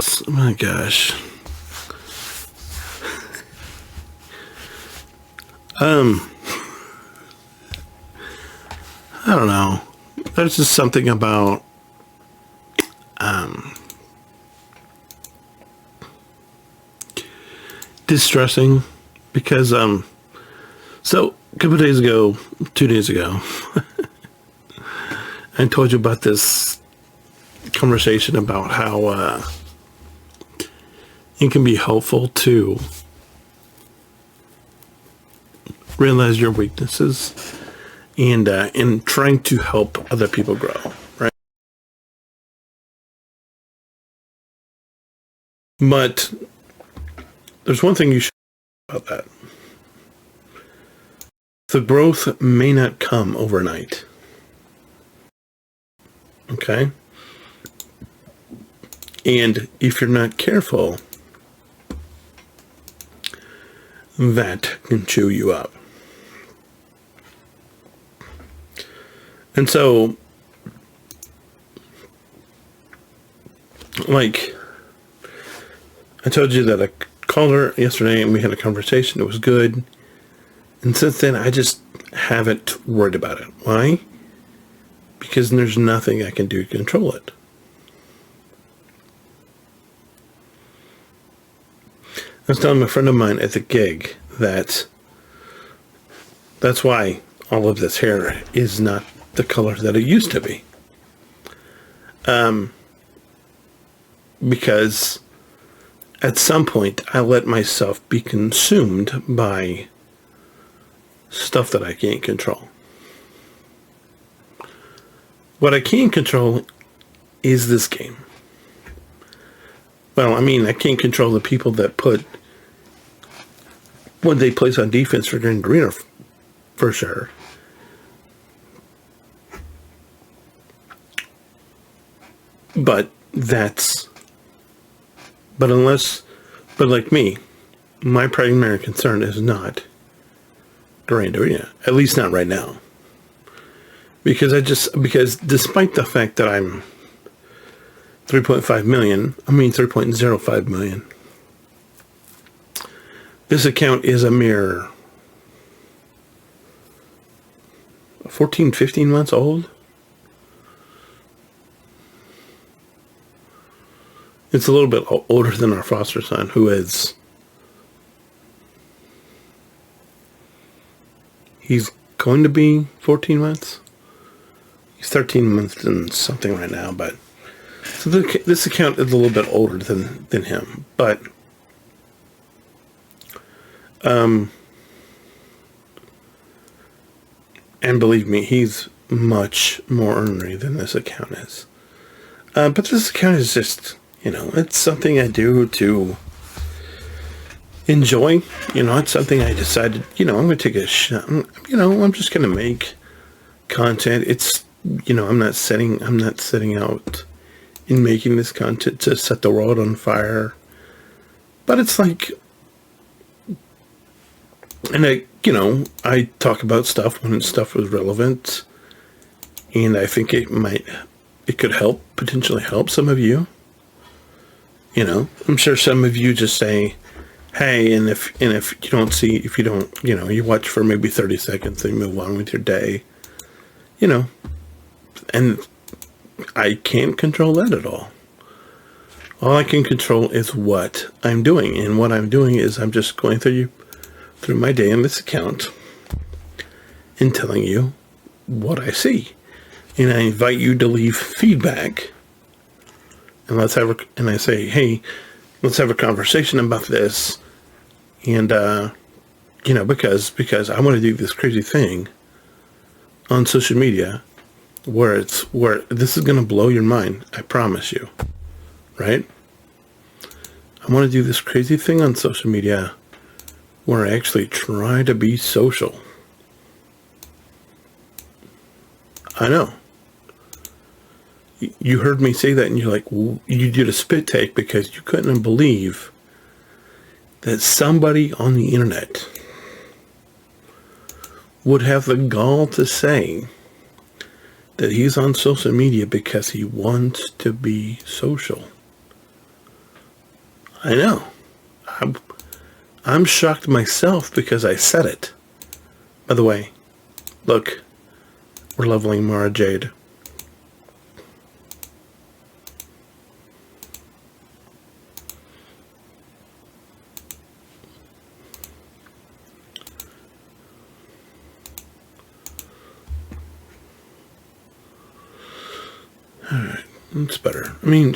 Oh my gosh. I don't know. There's just something about distressing because so a couple days ago, 2 days ago, I told you about this conversation about how it can be helpful to realize your weaknesses and in trying to help other people grow, right? But there's one thing you should know about that. The growth may not come overnight. Okay? And if you're not careful, that can chew you up. And so, like, I told you that I called her yesterday and we had a conversation. It was good. And since then, I just haven't worried about it. Why? Because there's nothing I can do to control it. I was telling a friend of mine at the gig that that's why all of this hair is not the color that it used to be. Because at some point I let myself be consumed by stuff that I can't control. What I can control is this game. Well, I mean, I can't control the people that put what they place on defense for getting greener, for sure. But like me, my primary concern is not Duran Duran, at least not right now. Because despite the fact that I'm 3.05 million, this account is a mere 14, 15 months old. It's a little bit older than our foster son, who is, he's going to be 14 months. He's 13 months and something right now, but so this account is a little bit older than him, but and believe me, he's much more ornery than this account is. But this account is just, it's something I do to enjoy. It's something I decided, I'm going to take a shot. I'm just going to make content. It's, I'm not setting out in making this content to set the world on fire. But it's like, and I talk about stuff when stuff was relevant, and I think it could potentially help some of you. I'm sure some of you just say, hey, and if you don't, you watch for maybe 30 seconds, then move on with your day, and I can't control that at all. All I can control is what I'm doing, and what I'm doing is I'm just going through my day in this account and telling you what I see. And I invite you to leave feedback. And I say, hey, let's have a conversation about this. And, because I want to do this crazy thing on social media where this is going to blow your mind. I promise you. Right? I want to do this crazy thing on social media where I actually try to be social. I know. You heard me say that and you're like, well, you did a spit take because you couldn't believe that somebody on the internet would have the gall to say that he's on social media because he wants to be social. I know. I'm shocked myself because I said it. By the way, look, we're leveling Mara Jade. Alright, that's better. I mean,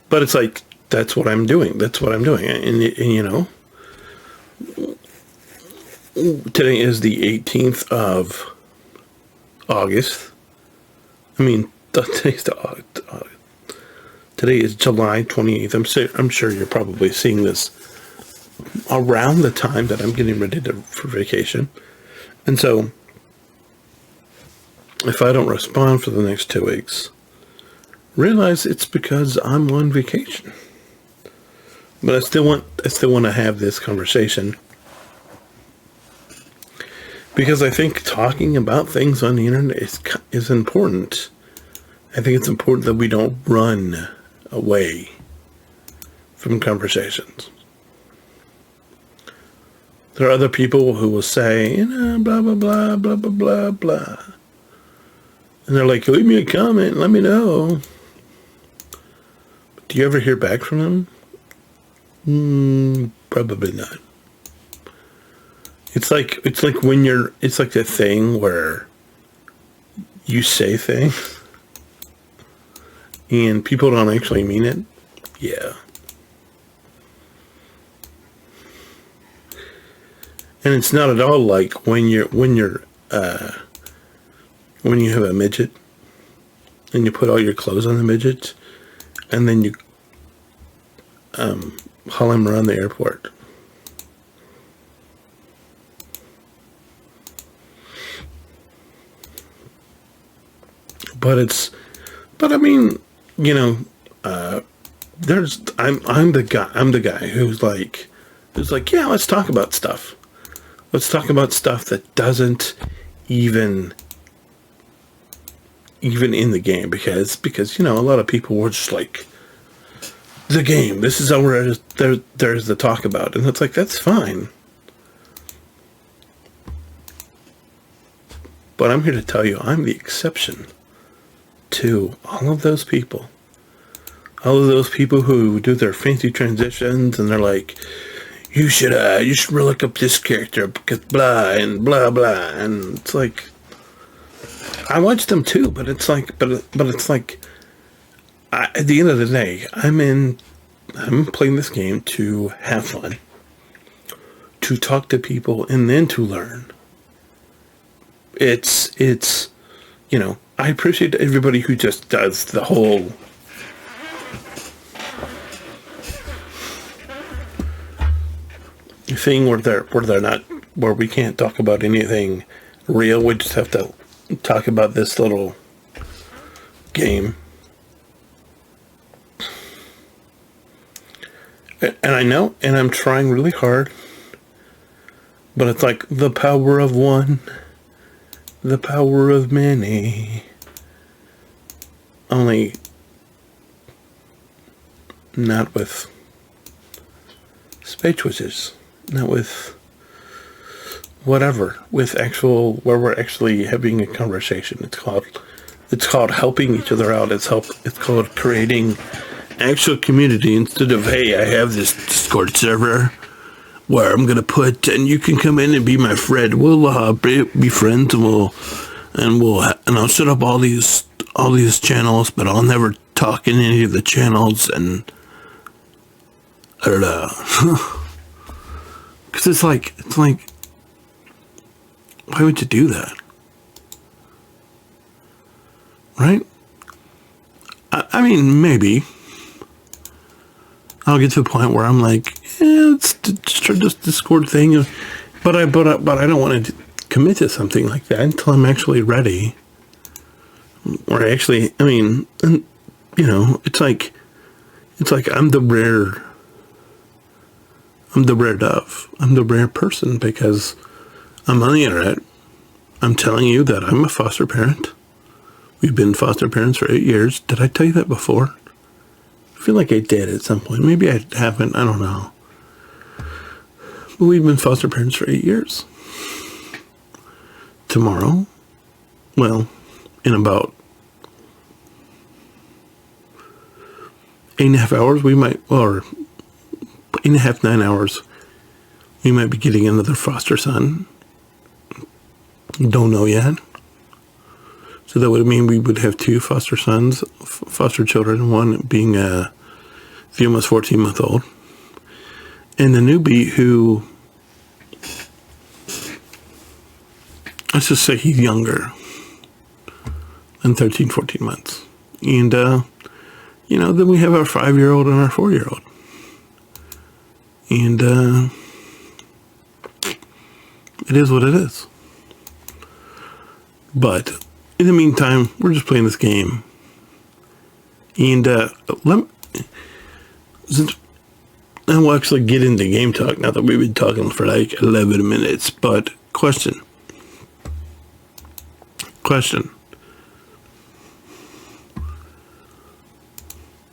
but it's like, that's what I'm doing. That's what I'm doing. And you know, today is the 18th of August. I mean, today's today is July 28th. I'm sure you're probably seeing this around the time that I'm getting ready for vacation. And so, if I don't respond for the next 2 weeks, realize it's because I'm on vacation. But I still want to have this conversation, because I think talking about things on the internet is important. I think it's important that we don't run away from conversations. There are other people who will say, you know, blah, blah, blah, blah, blah, blah, blah. And they're like, leave me a comment and let me know. Do you ever hear back from them? Probably not. It's like when it's like the thing where you say things and people don't actually mean it. Yeah. And it's not at all like when you have a midget and you put all your clothes on the midget and then you haul him around the airport. But I mean, you know, I'm the guy who's like, yeah, let's talk about stuff. Let's talk about stuff that doesn't even in the game, because you know, a lot of people were just like, the game, this is all there's the talk about, and it's like, that's fine. But I'm here to tell you, I'm the exception to all of those people. All of those people who do their fancy transitions and they're like, you should look up this character because blah and blah blah, and it's like, I watch them too, but it's like, at the end of the day, I'm playing this game to have fun, to talk to people, and then to learn. It's you know, I appreciate everybody who just does the whole thing where we can't talk about anything real. We just have to talk about this little game. And I know, and I'm trying really hard, but it's like the power of one, the power of many. Only not with space witches, not with whatever, with actual, where we're actually having a conversation. It's called helping each other out. It's called creating actual community, instead of, hey, I have this Discord server where I'm gonna put, and you can come in and be my friend. We'll be friends, and I'll set up all these channels, but I'll never talk in any of the channels, and I don't know. Because it's like, why would you do that? Right? I mean, maybe I'll get to the point where I'm like, let's start this Discord thing, but I don't want to commit to something like that until I'm actually ready. Or actually, I mean, you know, it's like I'm the rare dove. I'm the rare person, because I'm on the internet. I'm telling you that I'm a foster parent. We've been foster parents for 8 years. Did I tell you that before? feel like I did at some point. Maybe I haven't. I don't know. But we've been foster parents for 8 years. Tomorrow, well, in about 8.5 hours, we might, or 8.5, 9 hours, we might be getting another foster son. Don't know yet. So that would mean we would have 2 foster sons, foster children, one being the almost 14-month-old. And the newbie who, let's just say he's younger than 13, 14 months. And, then we have our 5-year-old and our 4-year-old. And it is what it is. But in the meantime, we're just playing this game. And and we'll actually get into game talk now that we've been talking for like 11 minutes. But question.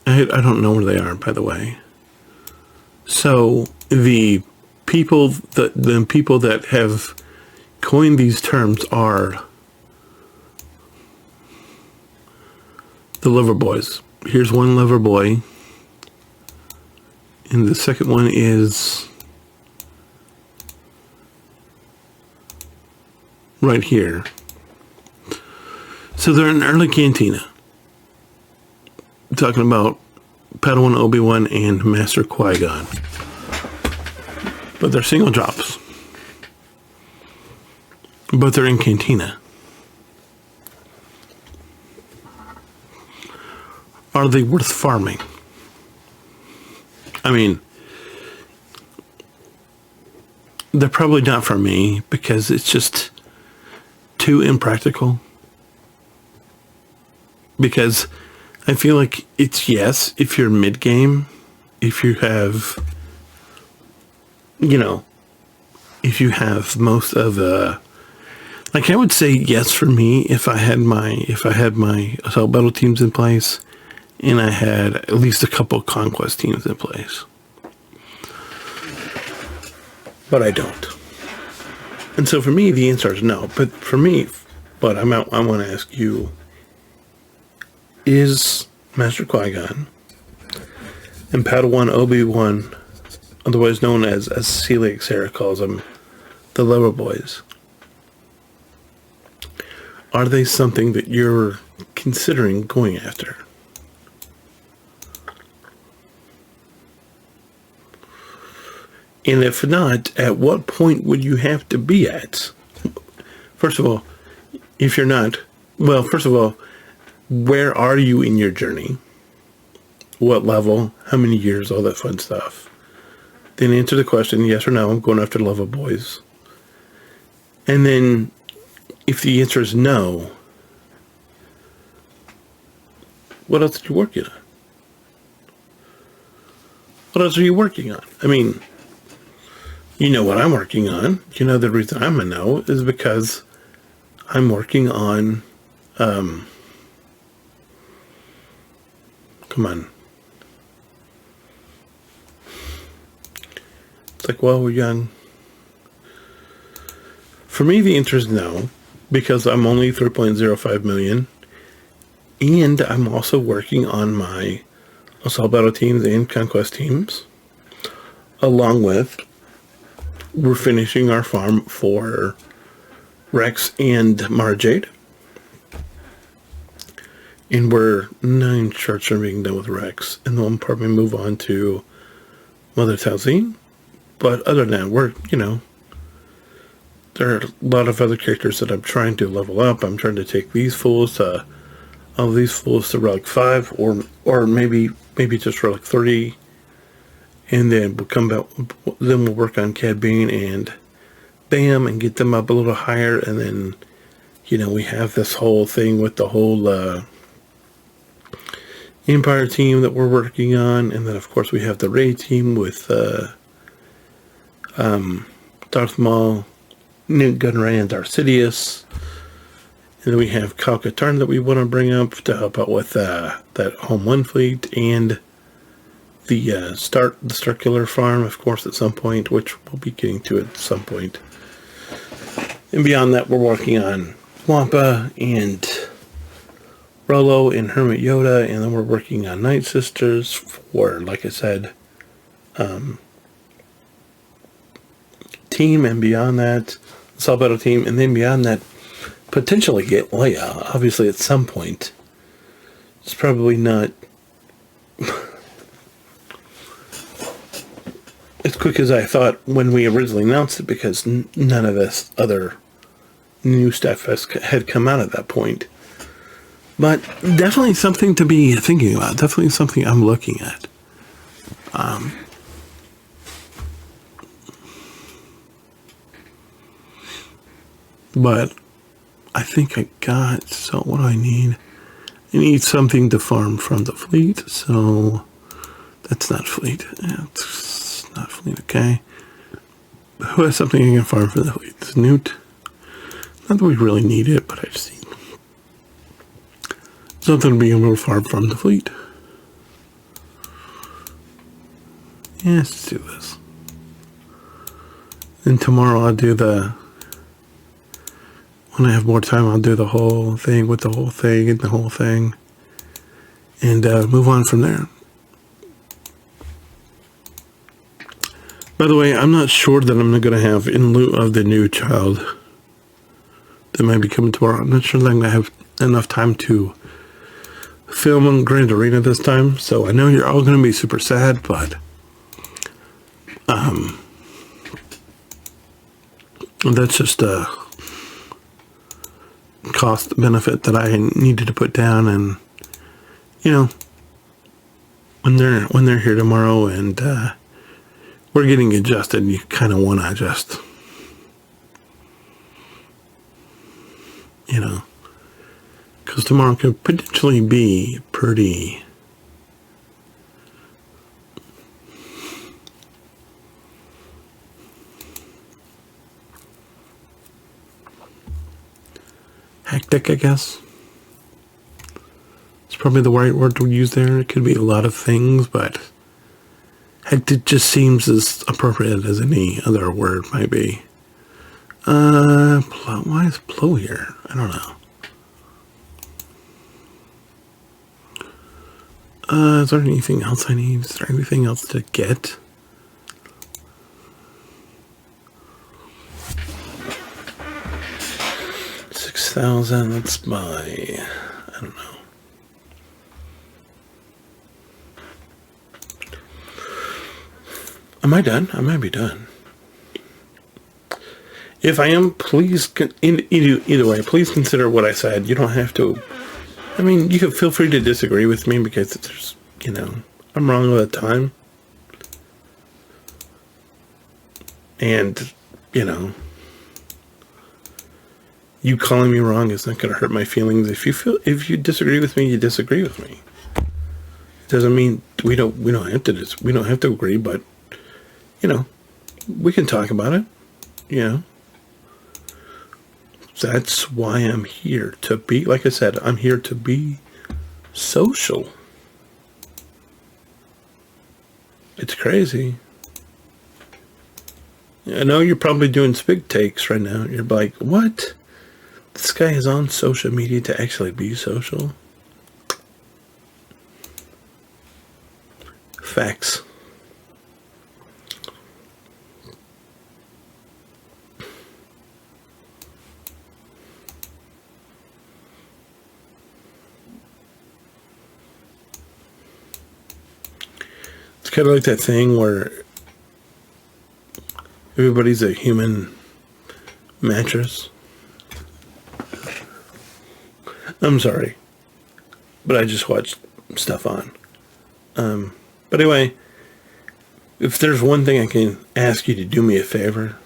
I don't know where they are, by the way. So the people that have coined these terms are the lover boys. Here's one lover boy. And the second one is right here. So they're in early cantina. Talking about Padawan Obi-Wan and Master Qui-Gon. But they're single drops. But they're in cantina. Are they worth farming? I mean, they're probably not for me because it's just too impractical. Because I feel like it's yes, if you're mid-game, if you have, if you have most of the, like I would say yes for me if I had my assault battle teams in place. And I had at least a couple conquest teams in place. But I don't. And so for me, the answer is no. But for me, I want to ask you, is Master Qui-Gon and Padawan Obi-Wan, otherwise known as Celiac Sarah calls them, the lover boys, are they something that you're considering going after? And if not, at what point would you have to be at? First of all, if you're not, where are you in your journey? What level? How many years? All that fun stuff. Then answer the question, yes or no, I'm going after the lover boys. And then, if the answer is no, what else are you working on? What else are you working on? I mean, you know what I'm working on. The reason I'm a no is because I'm working on, come on. It's like, well, we're young. For me, the answer is no, because I'm only 3.05 million. And I'm also working on my assault battle teams and conquest teams, along with we're finishing our farm for Rex and Mara Jade. And we're 9 charts are being done with Rex. And then we'll probably move on to Mother Talzine. But other than that, we're, there are a lot of other characters that I'm trying to level up. I'm trying to take these fools to, all of these fools to Relic 5 or maybe just Relic 30. And then we'll come back, then we'll work on Cad Bane and Bam and get them up a little higher. And then, we have this whole thing with the whole Empire team that we're working on. And then, of course, we have the Rey team with Darth Maul, Newt Gunray, and Darth Sidious. And then we have Kyle Katarn that we want to bring up to help out with that Home 1 fleet. And the circular farm, of course, at some point, which we'll be getting to at some point. And beyond that, we're working on Wampa and Rolo and Hermit Yoda, and then we're working on Night Sisters for, like I said, team, and beyond that, Assault Battle Team, and then beyond that, potentially get Leia, obviously at some point. It's probably not as quick as I thought when we originally announced it, because none of this other new stuff had come out at that point. But definitely something to be thinking about. Definitely something I'm looking at. But I think I got, so what do I need? I need something to farm from the fleet, so that's not fleet. Yeah, it's not fleet, okay. Who has something I can farm from the fleet? It's Newt. Not that we really need it, but I just need something to be able to farm from the fleet. Yeah, let's do this. And tomorrow I'll do when I have more time, I'll do the whole thing with the whole thing and the whole thing. And move on from there. By the way, I'm not sure that I'm going to have, in lieu of the new child that might be coming tomorrow, I'm not sure that I'm going to have enough time to film on Grand Arena this time. So I know you're all going to be super sad, but that's just a cost benefit that I needed to put down. And when they're here tomorrow and we're getting adjusted, you kind of want to just because tomorrow could potentially be pretty hectic, I guess. It's probably the right word to use there. It could be a lot of things, but hectic just seems as appropriate as any other word might be. Why is Plo here? I don't know. Is there anything else I need? Is there anything else to get? $6,000, let's buy, I don't know. Am I done? I might be done. If I am, please, either way, please consider what I said. You don't have to, I mean, you can feel free to disagree with me, because there's, I'm wrong all the time. And, you calling me wrong is not going to hurt my feelings. If you disagree with me, you disagree with me. It doesn't mean we don't have to agree, but we can talk about it. That's why I'm here to be. Like I said, I'm here to be social. It's crazy. I know you're probably doing spig takes right now. You're like, what? This guy is on social media to actually be social? Facts. It's kind of like that thing where everybody's a human mattress. I'm sorry, but I just watched stuff on. But anyway, if there's one thing I can ask you to do me a favor,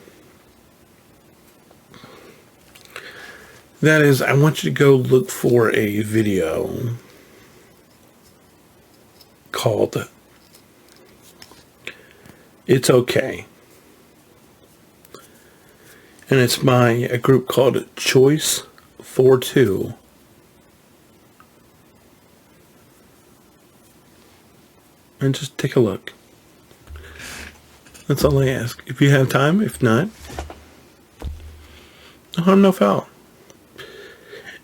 that is, I want you to go look for a video called It's Okay. And it's by a group called Choice 42. and just take a look. That's all I ask. If you have time, if not, no harm, no foul.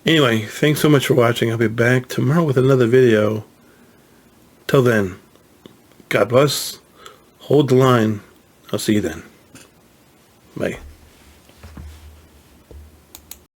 Anyway, thanks so much for watching. I'll be back tomorrow with another video. Till then, God bless. Hold the line. I'll see you then. Bye.